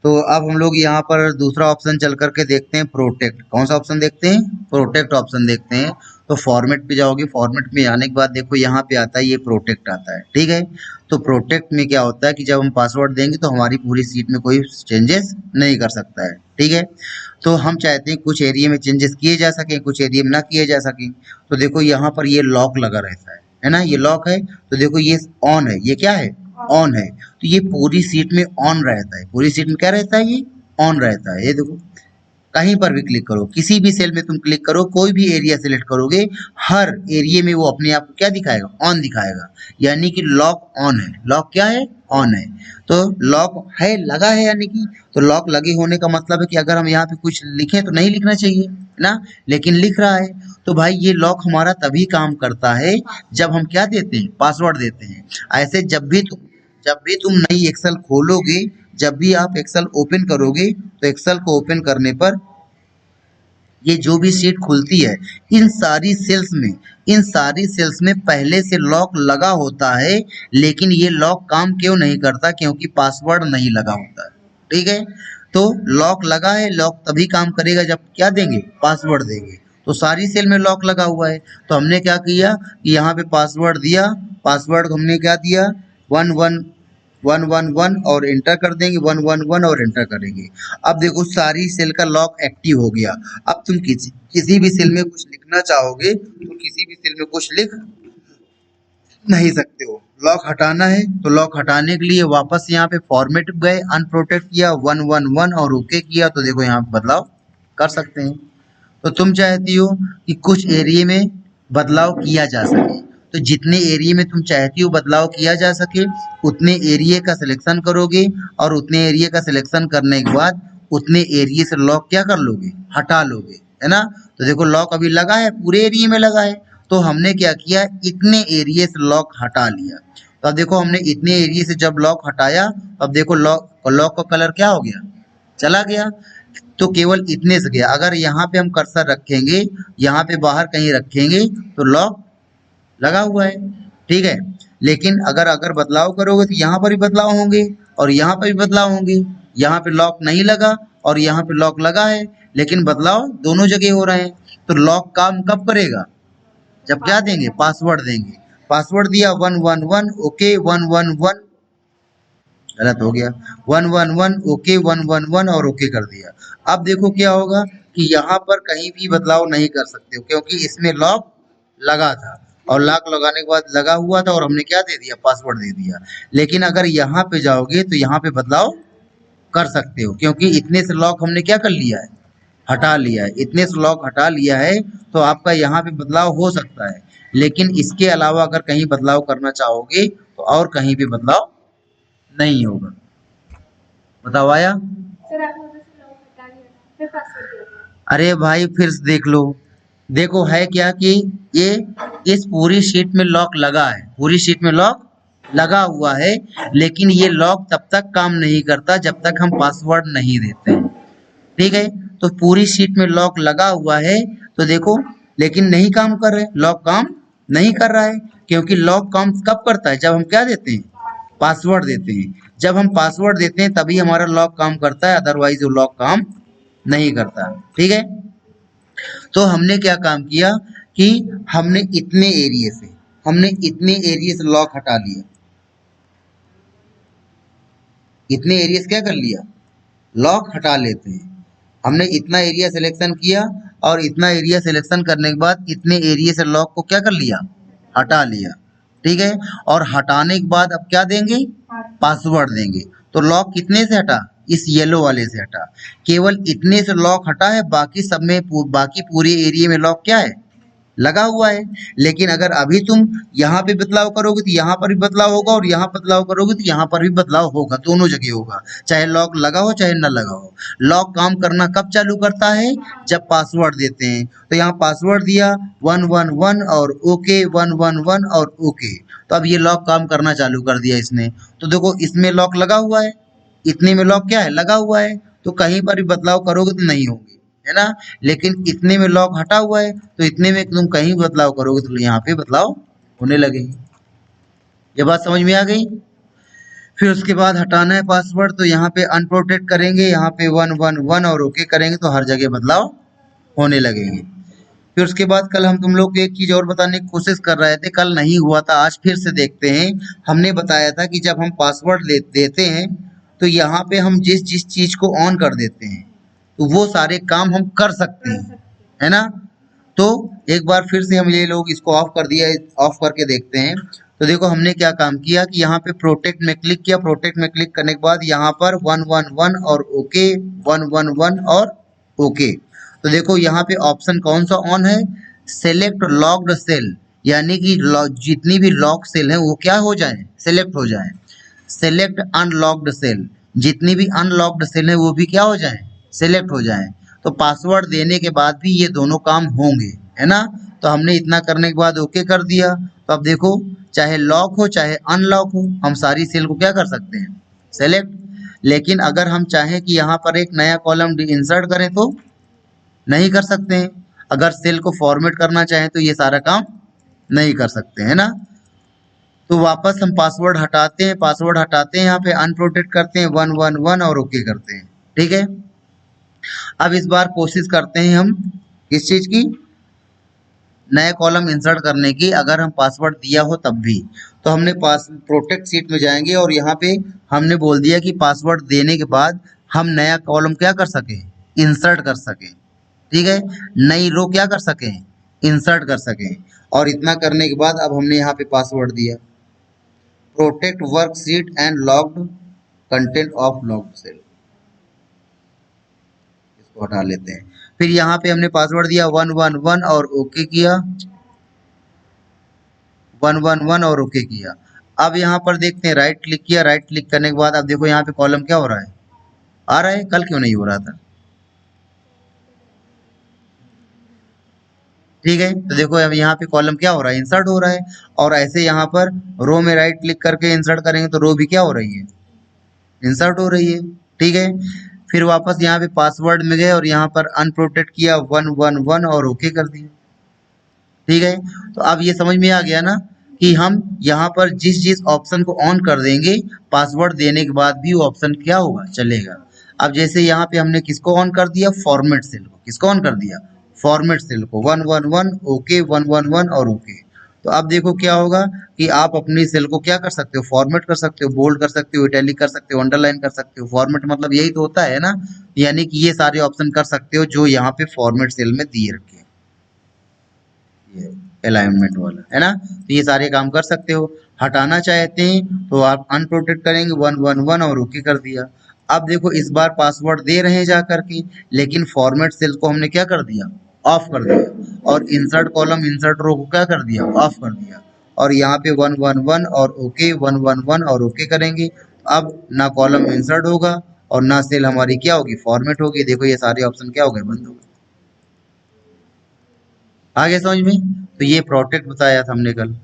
तो अब हम लोग यहाँ पर दूसरा ऑप्शन चल करके देखते हैं, प्रोटेक्ट। कौन सा ऑप्शन देखते हैं? प्रोटेक्ट ऑप्शन देखते हैं। तो फॉर्मेट पे जाओगे, फॉर्मेट में आने के बाद देखो यहाँ पे आता है, ये प्रोटेक्ट आता है, ठीक है। तो प्रोटेक्ट में क्या होता है कि जब हम पासवर्ड देंगे तो हमारी पूरी सीट में कोई चेंजेस नहीं कर सकता है, ठीक है। तो हम चाहते हैं कुछ एरिया में चेंजेस किए जा सके, कुछ एरिया में ना किए जा सके। तो देखो यहाँ पर ये लॉक लगा रहता है ना, ये लॉक है। तो देखो ये ऑन है, ये क्या है? ऑन है। तो ये पूरी सीट में ऑन रहता है, पूरी सीट में क्या रहता है? ये ऑन रहता है। ये देखो कहीं पर भी क्लिक करो, किसी भी सेल में तुम क्लिक करो, कोई भी एरिया सेलेक्ट करोगे, हर एरिया में वो अपने आप को क्या दिखाएगा? ऑन दिखाएगा। यानी कि लॉक ऑन है। लॉक क्या है? ऑन है। तो लॉक है, लगा है, यानी कि तो लॉक लगे होने का मतलब है कि अगर हम यहाँ पे कुछ लिखें तो नहीं लिखना चाहिए ना, लेकिन लिख रहा है। तो भाई ये लॉक हमारा तभी काम करता है जब हम क्या देते हैं? पासवर्ड देते हैं। ऐसे जब भी तुम नई एक्सेल खोलोगे, जब भी आप एक्सेल ओपन करोगे, तो एक्सेल को ओपन करने पर ये जो भी शीट खुलती है, इन सारी सेल्स में पहले से लॉक लगा होता है, लेकिन ये लॉक काम क्यों नहीं करता? क्योंकि पासवर्ड नहीं लगा होता है, ठीक है। तो लॉक लगा है, लॉक तभी काम करेगा जब क्या देंगे? पासवर्ड देंगे। तो सारी सेल में लॉक लगा हुआ है, तो हमने क्या किया कि यहाँ पे पासवर्ड दिया, पासवर्ड हमने क्या दिया? 111 और एंटर कर देंगे, 111 और एंटर करेंगे। अब देखो सारी सेल का लॉक एक्टिव हो गया। अब तुम किसी भी सेल में कुछ लिखना चाहोगे तो किसी भी सेल में कुछ लिख नहीं सकते हो। लॉक हटाना है तो लॉक हटाने के लिए वापस यहाँ पे फॉर्मेट गए, अनप्रोटेक्ट किया, 111 और ओके किया, तो देखो यहाँ पे बदलाव कर सकते हैं। तो तुम चाहती हो कि कुछ एरिया में बदलाव किया जा सके, तो जितने एरिया में तुम चाहती हो बदलाव किया जा सके, उतने एरिया का सिलेक्शन करोगे, और उतने एरिया का सिलेक्शन करने के बाद उतने एरिया से लॉक क्या कर लोगे? हटा लोगे, है ना। तो देखो लॉक अभी लगा है, पूरे एरिया में लगा है, तो हमने क्या किया? इतने एरिया से लॉक हटा लिया। तो अब देखो हमने इतने एरिया से जब लॉक हटाया, अब देखो लॉक का कलर क्या हो गया? चला गया। तो केवल इतने से गया। अगर यहाँ पे हम कर्सर रखेंगे, यहाँ पे बाहर कहीं रखेंगे, तो लॉक लगा हुआ है, ठीक है। लेकिन अगर अगर बदलाव करोगे तो यहाँ पर भी बदलाव होंगे और यहाँ पर भी बदलाव होंगे। यहाँ पे लॉक नहीं लगा और यहाँ पे लॉक लगा है, लेकिन बदलाव दोनों जगह हो रहे हैं। तो लॉक काम कब करेगा? जब क्या देंगे? पासवर्ड देंगे। पासवर्ड दिया 111 ओके, 111 गलत हो गया, 111 ओके, 111 और ओके कर दिया। अब देखो क्या होगा कि यहाँ पर कहीं भी बदलाव नहीं कर सकते हो, क्योंकि इसमें लॉक लगा था और लॉक लगाने के बाद लगा हुआ था और हमने क्या दे दिया? पासवर्ड दे दिया। लेकिन अगर यहाँ पे जाओगे तो यहाँ पे बदलाव कर सकते हो, क्योंकि इतने से लॉक हमने क्या कर लिया है? हटा लिया है। इतने से लॉक हटा लिया है, तो आपका यहाँ पे बदलाव हो सकता है। लेकिन इसके अलावा अगर कहीं बदलाव करना चाहोगे तो और कहीं भी बदलाव नहीं होगा। बताओ आया? सर आपने उधर से लॉक हटा लिया था, फिर पासवर्ड दिया था। अरे भाई फिर से देख लो। देखो है क्या कि ये इस पूरी शीट में लॉक लगा है, पूरी शीट में लॉक लगा हुआ है, लेकिन ये लॉक तब तक काम नहीं करता जब तक हम पासवर्ड नहीं देते हैं, ठीक है। तो पूरी शीट में लॉक लगा हुआ है, तो देखो लेकिन नहीं काम कर रहे, लॉक काम नहीं कर रहा है, क्योंकि लॉक काम कब करता है? जब हम क्या देते हैं? पासवर्ड देते हैं। जब हम पासवर्ड देते हैं तभी हमारा लॉक काम करता है, अदरवाइज वो लॉक काम नहीं करता, ठीक है। तो हमने क्या काम किया कि हमने इतने एरिया से लॉक हटा लिया। इतने एरिया से क्या कर लिया? लॉक हटा लेते हैं। हमने इतना एरिया सिलेक्शन किया और इतना एरिया सिलेक्शन करने के बाद इतने एरिया से लॉक को क्या कर लिया? हटा लिया, ठीक है। और हटाने के बाद अब क्या देंगे? पासवर्ड देंगे। तो लॉक कितने से हटा? इस येलो वाले से हटा। केवल इतने से लॉक हटा है, बाकी सब में बाकी पूरे एरिया में लॉक क्या है? लगा हुआ है। लेकिन अगर अभी तुम यहाँ पे बदलाव करोगे तो यहाँ पर भी बदलाव होगा, और यहाँ बदलाव करोगे तो यहाँ पर भी बदलाव होगा, दोनों जगह होगा, चाहे लॉक लगा हो चाहे न लगा हो। लॉक काम करना कब चालू करता है? जब पासवर्ड देते हैं। तो यहाँ पासवर्ड दिया 111 और ओके, 111 और ओके, तो अब ये लॉक काम करना चालू कर दिया इसने। तो देखो इसमें लॉक लगा हुआ है, इतने में लॉक क्या है? लगा हुआ है। तो कहीं पर भी बदलाव करोगे तो नहीं होंगे, है ना। लेकिन इतने में लॉक हटा हुआ है, तो इतने में तुम कहीं बदलाव करोगे तो यहाँ पे बदलाव होने लगेगी। ये बात समझ में आ गई? फिर उसके बाद हटाना है पासवर्ड, तो यहाँ पे अनप्रोटेक्ट करेंगे, यहाँ पे 111 और ओके करेंगे तो हर जगह बदलाव होने लगेंगे। फिर उसके बाद कल हम तुम लोग को एक चीज और बताने की कोशिश कर रहे थे, कल नहीं हुआ था, आज फिर से देखते हैं। हमने बताया था कि जब हम पासवर्ड देते हैं तो यहाँ पे हम जिस जिस चीज को ऑन कर देते हैं तो वो सारे काम हम कर सकते हैं, है ना। तो एक बार फिर से हम ये लोग इसको ऑफ कर दिया, ऑफ करके देखते हैं। तो देखो हमने क्या काम किया कि यहाँ पे प्रोटेक्ट में क्लिक किया, प्रोटेक्ट में क्लिक करने के बाद यहाँ पर 111 और ओके, 111 और ओके। तो देखो यहाँ पे ऑप्शन कौन सा ऑन है, सेलेक्ट लॉक्ड सेल, यानी कि जितनी भी लॉक सेल है वो क्या हो जाए, सेलेक्ट हो जाए। सेलेक्ट अनलॉक्ड सेल, जितनी भी अनलॉक्ड सेल है वो भी क्या हो जाए, सेलेक्ट हो जाए। तो पासवर्ड देने के बाद भी ये दोनों काम होंगे, है ना। तो हमने इतना करने के बाद ओके कर दिया। तो अब देखो चाहे लॉक हो चाहे अनलॉक हो, हम सारी सेल को क्या कर सकते हैं, सेलेक्ट। लेकिन अगर हम चाहें कि यहाँ पर एक नया कॉलम इंसर्ट करें तो नहीं कर सकते हैं। अगर सेल को फॉर्मेट करना चाहें तो ये सारा काम नहीं कर सकते, है ना। तो वापस हम पासवर्ड हटाते हैं, पासवर्ड हटाते हैं, यहाँ पे अनप्रोटेक्ट करते हैं 111 और ओके करते हैं, ठीक है। अब इस बार कोशिश करते हैं हम किस चीज की, नए कॉलम इंसर्ट करने की, अगर हम पासवर्ड दिया हो तब भी। तो हमने पास प्रोटेक्ट सीट में जाएंगे और यहाँ पे हमने बोल दिया कि पासवर्ड देने के बाद हम नया कॉलम क्या कर सकें, इंसर्ट कर सकें, ठीक है। नई रो क्या कर सकें, इंसर्ट कर सकें। और इतना करने के बाद अब हमने यहाँ पे पासवर्ड दिया, protect worksheet and locked content of locked cell, इसको हटा लेते हैं। फिर यहाँ पे हमने पासवर्ड दिया 111 और ओके किया, 111 और ओके किया। अब यहाँ पर देखते हैं, राइट क्लिक किया, राइट क्लिक करने के बाद अब देखो यहाँ पे कॉलम क्या हो रहा है, आ रहा है, कल क्यों नहीं हो रहा था, ठीक है। तो देखो अब यहाँ पे कॉलम क्या हो रहा है, इंसर्ट हो रहा है। और ऐसे यहाँ पर रो में राइट क्लिक करके इंसर्ट करेंगे तो रो भी क्या हो रही है, इंसर्ट हो रही है, ठीक है। फिर वापस यहाँ पे पासवर्ड में गए और यहाँ पर अनप्रोटेक्ट किया 111 और ओके कर दिया, ठीक है। तो अब ये समझ में आ गया ना कि हम यहाँ पर जिस जिस ऑप्शन को ऑन कर देंगे पासवर्ड देने के बाद भी वो ऑप्शन क्या होगा, चलेगा। अब जैसे यहाँ पे हमने किसको ऑन कर दिया, फॉर्मेट सेल को, किसको ऑन कर दिया, फॉर्मेट सेल को, 111 ओके, 111 और ओके। तो अब देखो क्या होगा कि आप अपनी सेल को क्या कर सकते हो, फॉर्मेट कर सकते हो, बोल्ड कर सकते हो, इटैलिक कर सकते हो, अंडरलाइन कर सकते हो। फॉर्मेट मतलब यही तो होता है ना, यानी कि ये सारे ऑप्शन कर सकते हो जो यहाँ पे फॉर्मेट सेल में दिए रखे हैं, ये अलाइनमेंट वाला, है ना। तो ये सारे काम कर सकते हो। हटाना चाहते हैं तो आप अनप्रोटेक्ट करेंगे 111 और ओके कर दिया। अब देखो इस बार पासवर्ड दे रहे हैं जा करके, लेकिन फॉर्मेट सेल को हमने क्या कर दिया, ऑफ कर दिया। और इंसर्ट कॉलम इंसर्ट रो को क्या कर दिया, ऑफ कर दिया। और यहाँ पे 111 और ओके, 111 और ओके करेंगे। अब ना कॉलम इंसर्ट होगा और ना सेल हमारी क्या होगी, फॉर्मेट होगी। देखो ये सारे ऑप्शन क्या हो गए, बंद हो गए। आगे समझ में। तो ये प्रोटेक्ट बताया था हमने कल।